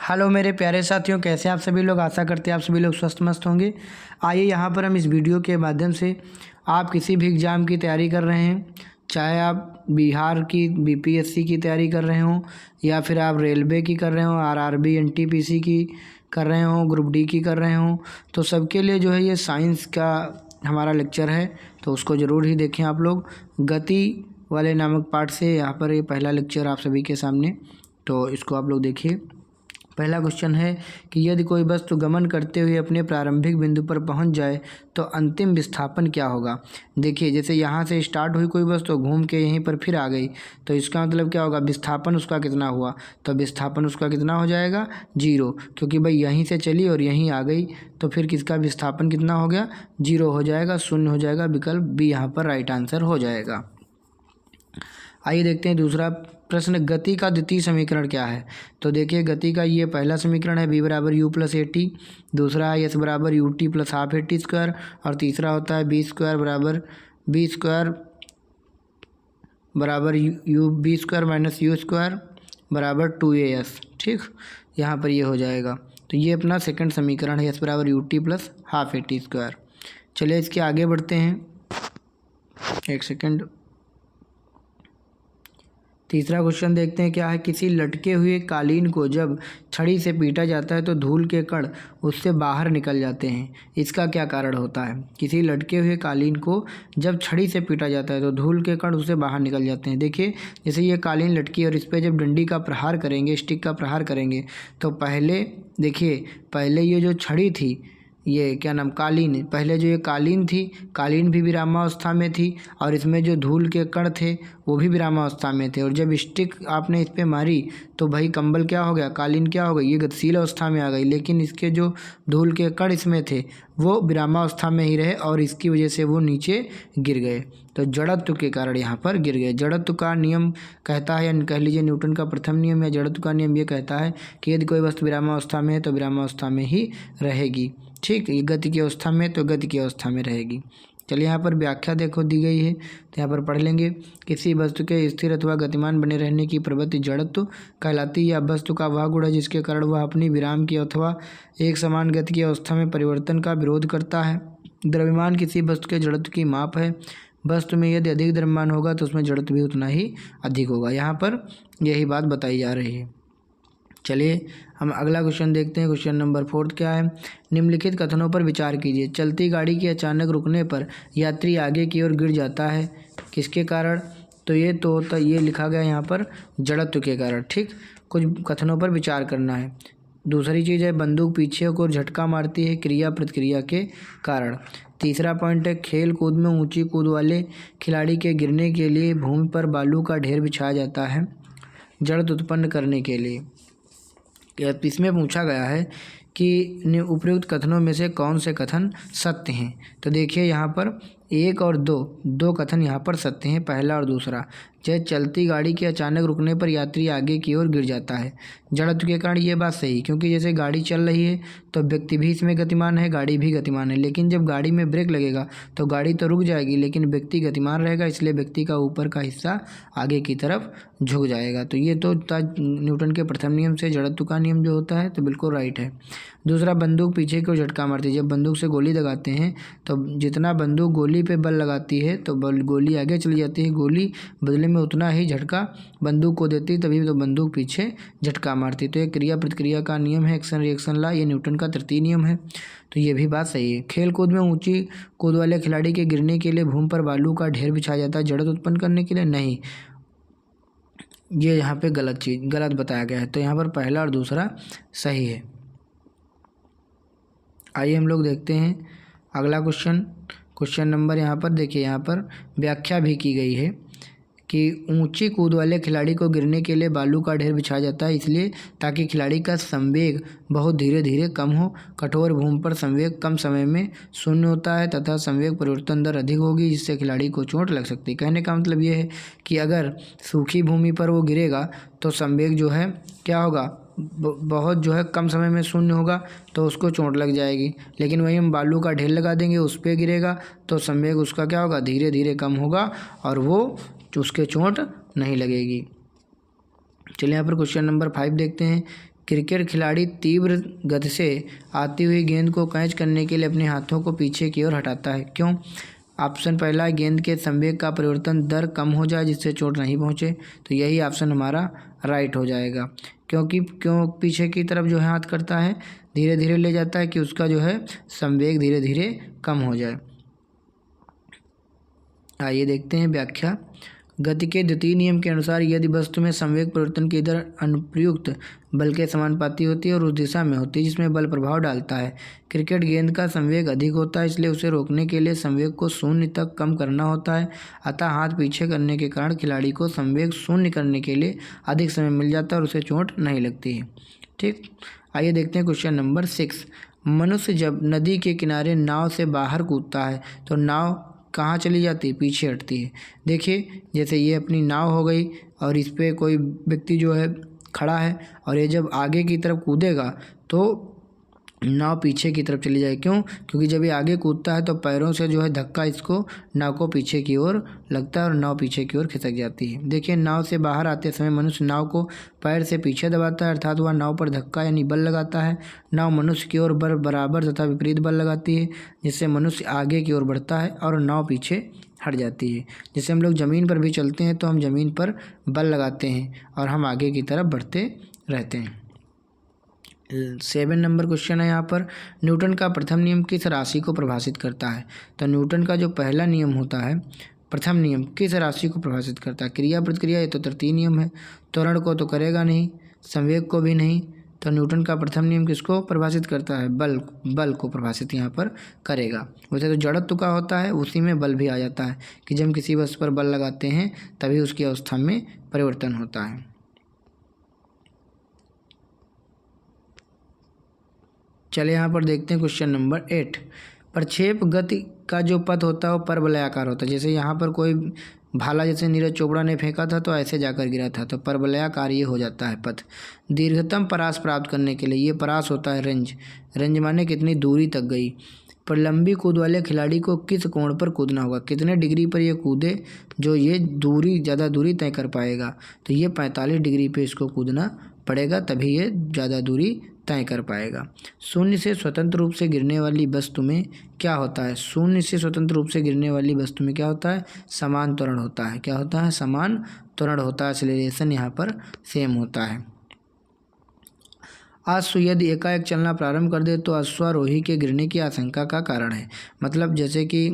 Hello मेरे प्यारे साथियों, कैसे आप सभी लोग। आशा करते हैं आप सभी लोग स्वस्थ मस्त होंगे। आइए यहाँ पर हम इस वीडियो के माध्यम से आप किसी भी एग्ज़ाम की तैयारी कर रहे हैं, चाहे आप बिहार की बीपीएससी की तैयारी कर रहे हों या फिर आप रेलवे की कर रहे हों, आरआरबी एनटीपीसी की कर रहे हों, ग्रुप डी की कर रहे हों, तो सबके लिए जो है ये साइंस का हमारा लेक्चर है, तो उसको ज़रूर ही देखें आप लोग। गति वाले नामक पाठ से यहाँ पर ये पहला लेक्चर आप सभी के सामने, तो इसको आप लोग देखिए। पहला क्वेश्चन है कि यदि कोई वस्तु गमन करते हुए अपने प्रारंभिक बिंदु पर पहुंच जाए तो अंतिम विस्थापन क्या होगा। देखिए, जैसे यहाँ से स्टार्ट हुई कोई वस्तु, घूम के यहीं पर फिर आ गई, तो इसका मतलब क्या होगा, विस्थापन उसका कितना हुआ। तो विस्थापन उसका कितना हो जाएगा, 0, क्योंकि भाई यहीं से चली और यहीं आ गई, तो फिर किसका विस्थापन कितना हो गया, 0 हो जाएगा, 0 हो जाएगा। विकल्प बी यहाँ पर राइट आंसर हो जाएगा। आइए देखते हैं दूसरा प्रश्न, गति का द्वितीय समीकरण क्या है। तो देखिए, गति का ये पहला समीकरण है, v बराबर यू प्लस ए टी, दूसरा है एस बराबर u t plus half a t square, और तीसरा होता है बी स्क्वायर बराबर u v square minus u square बराबर 2as। ठीक, यहाँ पर ये हो जाएगा। तो ये अपना सेकंड समीकरण है, एस बराबर u t plus half a t square. चलिए इसके आगे बढ़ते हैं, एक सेकंड। तीसरा क्वेश्चन देखते हैं क्या है, किसी लटके हुए कालीन को जब छड़ी से पीटा जाता है तो धूल के कण उससे बाहर निकल जाते हैं, इसका क्या कारण होता है। किसी लटके हुए कालीन को जब छड़ी से पीटा जाता है तो धूल के कण उससे बाहर निकल जाते हैं। देखिए, जैसे ये कालीन लटकी है और इस पर जब डंडी का प्रहार करेंगे, स्टिक का प्रहार करेंगे, तो पहले देखिए, पहले ये जो छड़ी थी, ये क्या नाम, कालीन, पहले जो ये कालीन थी, कालीन भी विरामावस्था में थी, और इसमें जो धूल के कण थे वो भी विरामावस्था में थे, और जब स्टिक आपने इस पर मारी तो भाई कंबल क्या हो गया, कालीन क्या हो गई, ये गतिशील अवस्था में आ गई, लेकिन इसके जो धूल के कण इसमें थे वो विरामावस्था में ही रहे और इसकी वजह से वो नीचे गिर गए। तो जड़त्व के कारण यहाँ पर गिर गए। जड़त्व का नियम कहता है, या कह लीजिए न्यूटन का प्रथम नियम या जड़त्व का नियम ये कहता है कि यदि कोई वस्तु विरामावस्था में है तो विरामावस्था में ही रहेगी। ठीक, ये गति की अवस्था में तो गति की अवस्था में रहेगी। चलिए यहाँ पर व्याख्या देखो दी गई है, तो यहाँ पर पढ़ लेंगे। किसी वस्तु के स्थिर अथवा गतिमान बने रहने की प्रवृत्ति जड़त्व कहलाती है, या वस्तु का वह गुण है जिसके कारण वह अपनी विराम की अथवा एक समान गति की अवस्था में परिवर्तन का विरोध करता है। द्रव्यमान किसी वस्तु के जड़त्व की माप है। वस्तु में यदि अधिक द्रव्यमान होगा तो उसमें जड़त्व भी उतना ही अधिक होगा। यहाँ पर यही बात बताई जा रही है। चलिए हम अगला क्वेश्चन देखते हैं। क्वेश्चन नंबर 4 क्या है, निम्नलिखित कथनों पर विचार कीजिए। चलती गाड़ी के अचानक रुकने पर यात्री आगे की ओर गिर जाता है, किसके कारण। तो ये तो होता, ये लिखा गया यहाँ पर जड़त्व के कारण। ठीक, कुछ कथनों पर विचार करना है। दूसरी चीज़ है, बंदूक पीछे को झटका मारती है, क्रिया प्रतिक्रिया के कारण। तीसरा पॉइंट है, खेल कूद में ऊंची कूद वाले खिलाड़ी के गिरने के लिए भूमि पर बालू का ढेर बिछाया जाता है, जड़त्व उत्पन्न करने के लिए। इसमें पूछा गया है कि उपयुक्त कथनों में से कौन से कथन सत्य हैं। तो देखिए यहाँ पर 1 और 2 कथन यहाँ पर सत्य हैं, पहला और दूसरा। जैसे चलती गाड़ी के अचानक रुकने पर यात्री आगे की ओर गिर जाता है, जड़त्व के कारण ये बात सही, क्योंकि जैसे गाड़ी चल रही है तो व्यक्ति भी इसमें गतिमान है, गाड़ी भी गतिमान है, लेकिन जब गाड़ी में ब्रेक लगेगा तो गाड़ी तो रुक जाएगी लेकिन व्यक्ति गतिमान रहेगा, इसलिए व्यक्ति का ऊपर का हिस्सा आगे की तरफ झुक जाएगा। तो ये तो न्यूटन के प्रथम नियम से जड़त्व का नियम जो होता है, तो बिल्कुल राइट है। दूसरा, बंदूक पीछे को झटका मारती है। जब बंदूक से गोली लगाते हैं तो जितना बंदूक गोली पे बल लगाती है तो गोली आगे चली जाती है, गोली बदले में उतना ही झटका बंदूक को देती, तभी तो बंदूक पीछे झटका मारती। तो ये क्रिया प्रतिक्रिया का नियम है, एक्शन रिएक्शन लॉ, ये न्यूटन का तृतीय नियम है, तो ये भी बात सही है। खेल कूद में ऊंची कूद वाले खिलाड़ी के गिरने के लिए भूमि पर बालू का ढेर बिछाया जाता है, जड़त्व उत्पन्न करने के लिए नहीं, ये यहाँ पे गलत बताया गया है। तो यहाँ पर पहला और दूसरा सही है। आइए हम लोग देखते हैं अगला क्वेश्चन नंबर, यहाँ पर देखिए, यहाँ पर व्याख्या भी की गई है कि ऊंची कूद वाले खिलाड़ी को गिरने के लिए बालू का ढेर बिछाया जाता है, इसलिए ताकि खिलाड़ी का संवेग बहुत धीरे धीरे कम हो। कठोर भूमि पर संवेग कम समय में शून्य होता है तथा संवेग परिवर्तन दर अधिक होगी, जिससे खिलाड़ी को चोट लग सकती है। कहने का मतलब ये है कि अगर सूखी भूमि पर वो गिरेगा तो संवेग जो है क्या होगा, बहुत जो है कम समय में शून्य होगा, तो उसको चोट लग जाएगी। लेकिन वहीं हम बालू का ढेर लगा देंगे, उस पर गिरेगा तो संवेग उसका क्या होगा, धीरे धीरे कम होगा और वो उसके चोट नहीं लगेगी। चलिए यहाँ पर क्वेश्चन नंबर 5 देखते हैं क्रिकेट खिलाड़ी तीव्र गति से आती हुई गेंद को कैच करने के लिए अपने हाथों को पीछे की ओर हटाता है, क्यों? ऑप्शन पहला है गेंद के संवेग का परिवर्तन दर कम हो जाए जिससे चोट नहीं पहुंचे, तो यही ऑप्शन हमारा राइट हो जाएगा। क्यों पीछे की तरफ जो है हाथ करता है, धीरे धीरे ले जाता है कि उसका जो है संवेग धीरे धीरे कम हो जाए। आइए देखते हैं व्याख्या। गति के द्वितीय नियम के अनुसार यदि वस्तु में संवेग परिवर्तन की दर अनुप्रयुक्त बल के समानुपाती होती है और उस दिशा में होती है जिसमें बल प्रभाव डालता है, क्रिकेट गेंद का संवेग अधिक होता है, इसलिए उसे रोकने के लिए संवेग को शून्य तक कम करना होता है। अतः हाथ पीछे करने के कारण खिलाड़ी को संवेग शून्य करने के लिए अधिक समय मिल जाता है और उसे चोट नहीं लगती है। ठीक, आइए देखते हैं क्वेश्चन नंबर 6। मनुष्य जब नदी के किनारे नाव से बाहर कूदता है तो नाव कहाँ चली जाती है? पीछे हटती है। देखिए, जैसे ये अपनी नाव हो गई और इस पर कोई व्यक्ति जो है खड़ा है और ये जब आगे की तरफ कूदेगा तो नाव पीछे की तरफ चली जाए। क्यों? क्योंकि जब ये आगे कूदता है तो पैरों से जो है धक्का इसको नाव को पीछे की ओर लगता है और नाव पीछे की ओर खिसक जाती है। देखिए, नाव से बाहर आते समय मनुष्य नाव को पैर से पीछे दबाता है, अर्थात वह नाव पर धक्का यानी बल लगाता है। नाव मनुष्य की ओर बराबर तथा विपरीत बल लगाती है, जिससे मनुष्य आगे की ओर बढ़ता है और नाव पीछे हट जाती है। जैसे हम लोग ज़मीन पर भी चलते हैं तो हम ज़मीन पर बल लगाते हैं और हम आगे की तरफ बढ़ते रहते हैं। 7 नंबर क्वेश्चन है यहाँ पर, न्यूटन का प्रथम नियम किस राशि को परिभाषित करता है? तो न्यूटन का जो पहला नियम होता है, प्रथम नियम, किस राशि को परिभाषित करता है? क्रिया प्रतिक्रिया, ये तो तृतीय नियम है। त्वरण को तो करेगा नहीं, संवेग को भी नहीं, तो न्यूटन का प्रथम नियम किसको परिभाषित करता है? बल को परिभाषित यहाँ पर करेगा। वैसे तो जड़त्व का होता है, उसी में बल भी आ जाता है कि जब किसी वस्तु पर बल लगाते हैं तभी उसकी अवस्था में परिवर्तन होता है। चले यहाँ पर देखते हैं क्वेश्चन नंबर 8। प्रक्षेप गति का जो पथ होता है वो परवलयाकार होता है। जैसे यहाँ पर कोई भाला जैसे नीरज चोपड़ा ने फेंका था तो ऐसे जाकर गिरा था, तो परवलयाकार ये हो जाता है पथ। दीर्घतम परास प्राप्त करने के लिए ये परास होता है रेंज माने कितनी दूरी तक गई। पर लंबी कूद वाले खिलाड़ी को किस कोण पर कूदना होगा? कितने डिग्री पर ये कूदे जो ये ज़्यादा दूरी तय कर पाएगा? तो ये 45 डिग्री पे इसको कूदना पड़ेगा, तभी ये ज़्यादा दूरी तय कर पाएगा। शून्य से स्वतंत्र रूप से गिरने वाली वस्तु में क्या होता है? शून्य से स्वतंत्र रूप से गिरने वाली वस्तु में क्या होता है? समान त्वरण होता है। क्या होता है? समान त्वरण होता है। एक्सेलरेशन यहाँ पर सेम होता है। अश्व यदि एकाएक चलना प्रारंभ कर दे तो अश्वारोही के गिरने की आशंका का कारण है। मतलब जैसे कि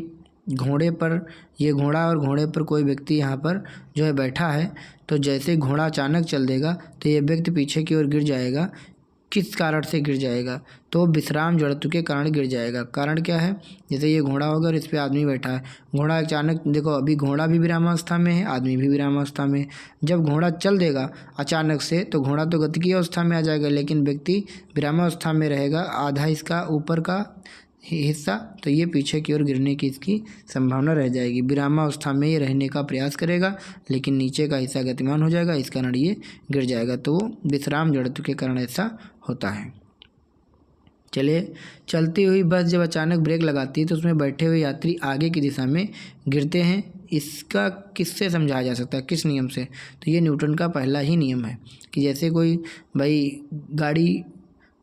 घोड़े पर, ये घोड़ा और घोड़े पर कोई व्यक्ति यहाँ पर जो है बैठा है, तो जैसे घोड़ा अचानक चल देगा तो ये व्यक्ति पीछे की ओर गिर जाएगा। किस कारण से गिर जाएगा? तो विश्राम जड़त्व के कारण गिर जाएगा। कारण क्या है? जैसे ये घोड़ा होगा और इस पर आदमी बैठा है, घोड़ा अचानक, देखो अभी घोड़ा भी विरामावस्था में है, आदमी भी विरामावस्था में है। जब घोड़ा चल देगा अचानक से तो घोड़ा तो गति की अवस्था में आ जाएगा, लेकिन व्यक्ति विरामावस्था में रहेगा, आधा इसका ऊपर का हिस्सा, तो ये पीछे की ओर गिरने की इसकी संभावना रह जाएगी। विरामावस्था में ये रहने का प्रयास करेगा लेकिन नीचे का हिस्सा गतिमान हो जाएगा, इस कारण ये गिर जाएगा। तो विश्राम जड़त्व के कारण ऐसा होता है। चलिए, चलती हुई बस जब अचानक ब्रेक लगाती है तो उसमें बैठे हुए यात्री आगे की दिशा में गिरते हैं। इसका किससे समझाया जा सकता है? किस नियम से? तो ये न्यूटन का पहला ही नियम है कि जैसे कोई भाई गाड़ी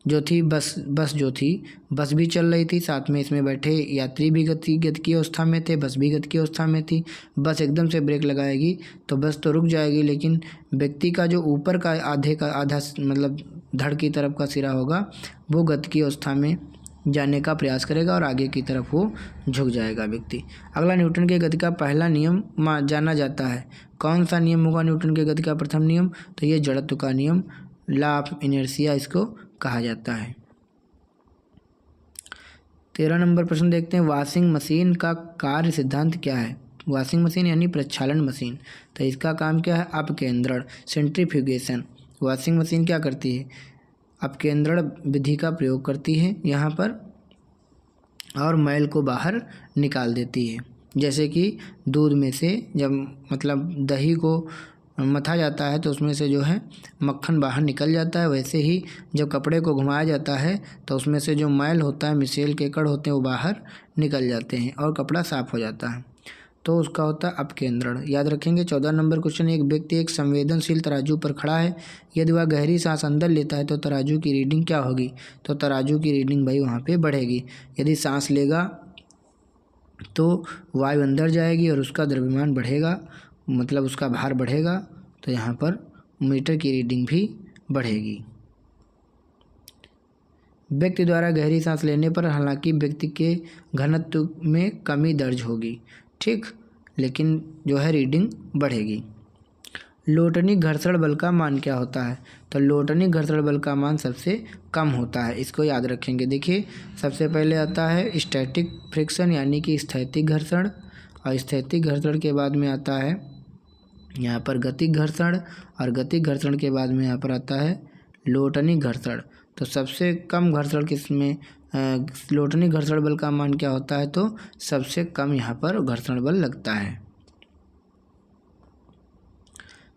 जो थी, बस भी चल रही थी, साथ में इसमें बैठे यात्री भी गति की अवस्था में थे, बस भी गति की अवस्था में थी। बस एकदम से ब्रेक लगाएगी तो बस तो रुक जाएगी, लेकिन व्यक्ति का जो ऊपर का आधा मतलब धड़ की तरफ का सिरा होगा वो गति की अवस्था में जाने का प्रयास करेगा और आगे की तरफ वो झुक जाएगा व्यक्ति। अगला न्यूटन के गति का पहला नियम जाना जाता है। कौन सा नियम होगा न्यूटन के गति का प्रथम नियम? तो ये जड़त्व का नियम, लॉ ऑफ इनर्शिया इसको कहा जाता है। 13 नंबर प्रश्न देखते हैं, वॉशिंग मशीन का कार्य सिद्धांत क्या है? वॉशिंग मशीन यानी प्रक्षालन मशीन, तो इसका काम क्या है? अपकेंद्रण, सेंट्रीफ्यूगेशन। वॉशिंग मशीन क्या करती है? अपकेंद्रण विधि का प्रयोग करती है यहाँ पर और मैल को बाहर निकाल देती है। जैसे कि दूध में से जब मतलब दही को मथा जाता है तो उसमें से जो है मक्खन बाहर निकल जाता है, वैसे ही जब कपड़े को घुमाया जाता है तो उसमें से जो मैल होता है, मिसेल के कण होते हैं, वो बाहर निकल जाते हैं और कपड़ा साफ़ हो जाता है। तो उसका होता है अपकेंद्रण। याद रखेंगे। 14 नंबर क्वेश्चन, एक व्यक्ति एक संवेदनशील तराजू पर खड़ा है, यदि वह गहरी सांस अंदर लेता है तो तराजू की रीडिंग क्या होगी? तो तराजू की रीडिंग भाई वहाँ पे बढ़ेगी। यदि सांस लेगा तो वायु अंदर जाएगी और उसका द्रव्यमान बढ़ेगा, मतलब उसका भार बढ़ेगा, तो यहाँ पर मीटर की रीडिंग भी बढ़ेगी। व्यक्ति द्वारा गहरी सांस लेने पर हालांकि व्यक्ति के घनत्व में कमी दर्ज होगी, ठीक, लेकिन जो है रीडिंग बढ़ेगी। लोटनी घर्षण बल का मान क्या होता है? तो लोटनी घर्षण बल का मान सबसे कम होता है, इसको याद रखेंगे। देखिए, सबसे पहले आता है स्टैटिक फ्रिक्शन यानी कि स्थैतिक घर्षण, और स्थैतिक घर्षण के बाद में आता है यहाँ पर गतिक घर्षण, और गतिक घर्षण के बाद में यहाँ पर आता है लोटनी घर्षण। तो सबसे कम घर्षण किसमें, लोटनी घर्षण बल का मान क्या होता है? तो सबसे कम यहाँ पर घर्षण बल लगता है।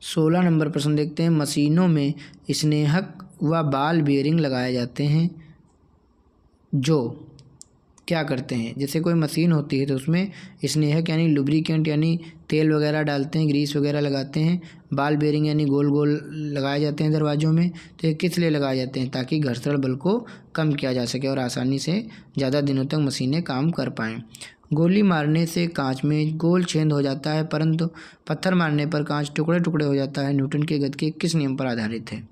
16 नंबर प्रश्न देखते हैं, मशीनों में स्नेहक व बाल बेयरिंग लगाए जाते हैं जो क्या करते हैं? जैसे कोई मशीन होती है तो उसमें स्नेहक यानी लुब्रिकेंट यानी तेल वगैरह डालते हैं, ग्रीस वगैरह लगाते हैं, बाल बेयरिंग यानी गोल गोल लगाए जाते हैं दरवाज़ों में। तो ये किस लिए लगाए जाते हैं? ताकि घर्षण बल को कम किया जा सके और आसानी से ज़्यादा दिनों तक मशीनें काम कर पाएँ। गोली मारने से कांच में गोल छेद हो जाता है, परंतु पत्थर मारने पर कांच टुकड़े टुकड़े हो जाता है। न्यूटन के गति के किस नियम पर आधारित है?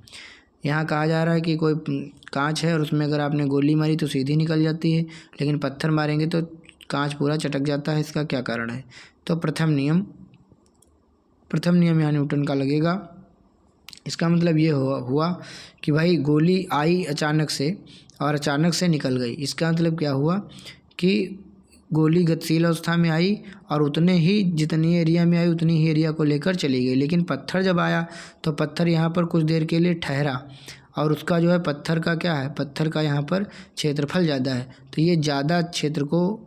यहाँ कहा जा रहा है कि कोई कांच है और उसमें अगर आपने गोली मारी तो सीधी निकल जाती है, लेकिन पत्थर मारेंगे तो कांच पूरा चटक जाता है। इसका क्या कारण है? तो प्रथम नियम यहाँ न्यूटन का लगेगा। इसका मतलब ये हुआ कि भाई गोली आई अचानक से और अचानक से निकल गई। इसका मतलब क्या हुआ कि गोली गतिशील अवस्था में आई और उतने ही जितनी एरिया में आई उतनी ही एरिया को लेकर चली गई, लेकिन पत्थर जब आया तो पत्थर यहाँ पर कुछ देर के लिए ठहरा और उसका जो है पत्थर का क्या है, पत्थर का यहाँ पर क्षेत्रफल ज़्यादा है, तो ये ज़्यादा क्षेत्र को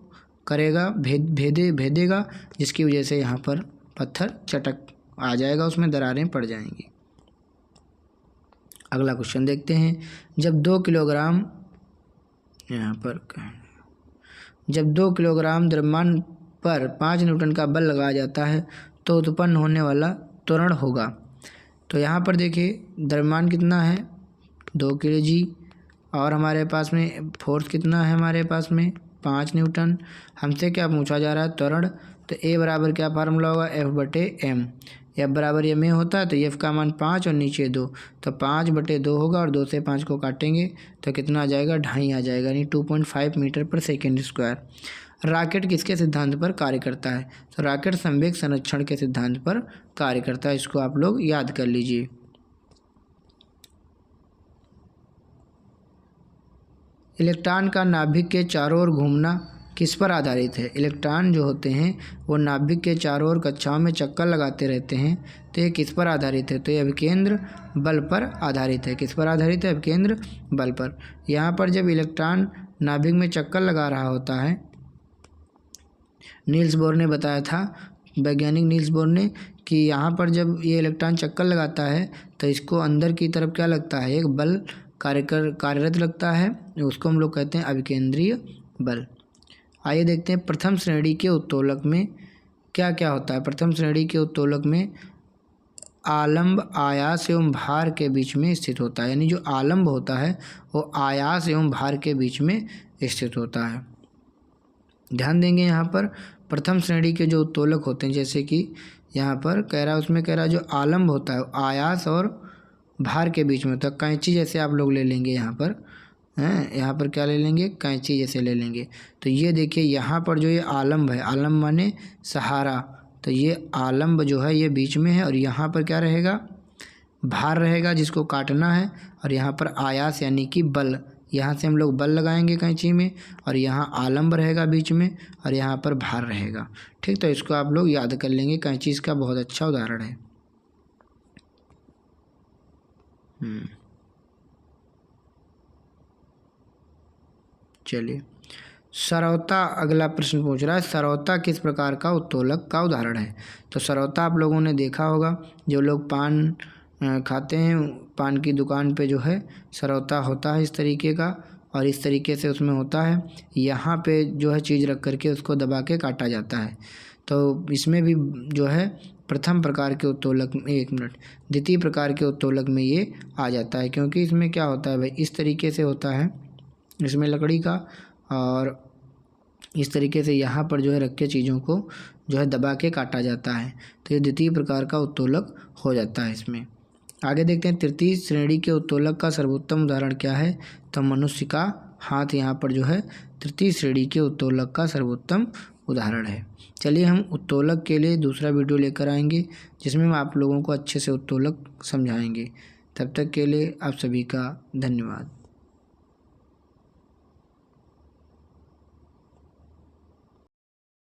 करेगा, भेदेगा, जिसकी वजह से यहाँ पर पत्थर चटक आ जाएगा, उसमें दरारें पड़ जाएंगी। अगला क्वेश्चन देखते हैं, जब 2 किलोग्राम द्रव्यमान पर 5 न्यूटन का बल लगाया जाता है तो उत्पन्न होने वाला त्वरण होगा। तो यहाँ पर देखिए द्रव्यमान कितना है 2 kg और हमारे पास में फोर्स कितना है, हमारे पास में 5 न्यूटन। हमसे क्या पूछा जा रहा है? त्वरण। तो ए बराबर क्या फार्मूला होगा? F/m। एफ बराबर m होता है तो एफ का मान 5 और नीचे 2, तो 5/2 होगा और 2 से 5 को काटेंगे तो कितना आ जाएगा? 2.5 आ जाएगा, यानी 2.5 मीटर पर सेकेंड स्क्वायर। रॉकेट किसके सिद्धांत पर कार्य करता है? तो रॉकेट संवेग संरक्षण के सिद्धांत पर कार्य करता है, इसको आप लोग याद कर लीजिए। इलेक्ट्रॉन का नाभिक के चारों ओर घूमना किस पर आधारित है? इलेक्ट्रॉन जो होते हैं वो नाभिक के चारों ओर कक्षाओं में चक्कर लगाते रहते हैं, तो ये किस पर आधारित है? तो ये अभिकेंद्र बल पर आधारित है। किस पर आधारित है? अभिकेंद्र बल पर। यहाँ पर जब इलेक्ट्रॉन नाभिक में चक्कर लगा रहा होता है, नील्स बोर ने बताया था, वैज्ञानिक नील्स बोर ने, कि यहाँ पर जब ये इलेक्ट्रॉन चक्कर लगाता है तो इसको अंदर की तरफ क्या लगता है? एक बल कार्यरत लगता है, उसको हम लोग कहते हैं अभिकेंद्रीय बल। आइए देखते हैं प्रथम श्रेणी के उत्तोलक में क्या क्या होता है। प्रथम श्रेणी के उत्तोलक में आलंब आयास एवं भार के बीच में स्थित होता है, यानी जो आलंब होता है वो आयास एवं भार के बीच में स्थित होता है। ध्यान देंगे यहाँ पर प्रथम श्रेणी के जो उत्तोलक होते हैं, जैसे कि यहाँ पर कह रहा है, उसमें कह रहा है जो आलंब होता है आयास और भार के बीच में होता है। कैंची जैसे आप लोग ले लेंगे यहाँ पर, हैं, यहाँ पर क्या ले लेंगे? कैंची जैसे ले लेंगे। तो ये देखिए यहाँ पर जो ये आलंब है, आलंब माने सहारा, तो ये आलंब जो है ये बीच में है और यहाँ पर क्या रहेगा? भार रहेगा जिसको काटना है, और यहाँ पर आयास यानी कि बल, यहाँ से हम लोग बल लगाएंगे कैंची में, और यहाँ आलंब रहेगा बीच में और यहाँ पर भार रहेगा। ठीक, तो इसको आप लोग याद कर लेंगे। कैंची इसका बहुत अच्छा उदाहरण है। चलिए, सरौता अगला प्रश्न पूछ रहा है, सरौता किस प्रकार का उत्तोलक का उदाहरण है? तो सरौता आप लोगों ने देखा होगा, जो लोग पान खाते हैं, पान की दुकान पे जो है सरौता होता है इस तरीके का, और इस तरीके से उसमें होता है, यहाँ पे जो है चीज़ रख करके उसको दबा के काटा जाता है। तो इसमें भी जो है प्रथम प्रकार के उत्तोलक में, 1 मिनट, द्वितीय प्रकार के उत्तोलक में ये आ जाता है, क्योंकि इसमें क्या होता है भाई, इस तरीके से होता है इसमें लकड़ी का, और इस तरीके से यहाँ पर जो है रख के चीज़ों को जो है दबा के काटा जाता है, तो ये द्वितीय प्रकार का उत्तोलक हो जाता है इसमें। आगे देखते हैं तृतीय श्रेणी के उत्तोलक का सर्वोत्तम उदाहरण क्या है, तो मनुष्य का हाथ यहाँ पर जो है तृतीय श्रेणी के उत्तोलक का सर्वोत्तम उदाहरण है। चलिए हम उत्तोलक के लिए दूसरा वीडियो लेकर आएंगे, जिसमें हम आप लोगों को अच्छे से उत्तोलक समझाएंगे। तब तक के लिए आप सभी का धन्यवाद।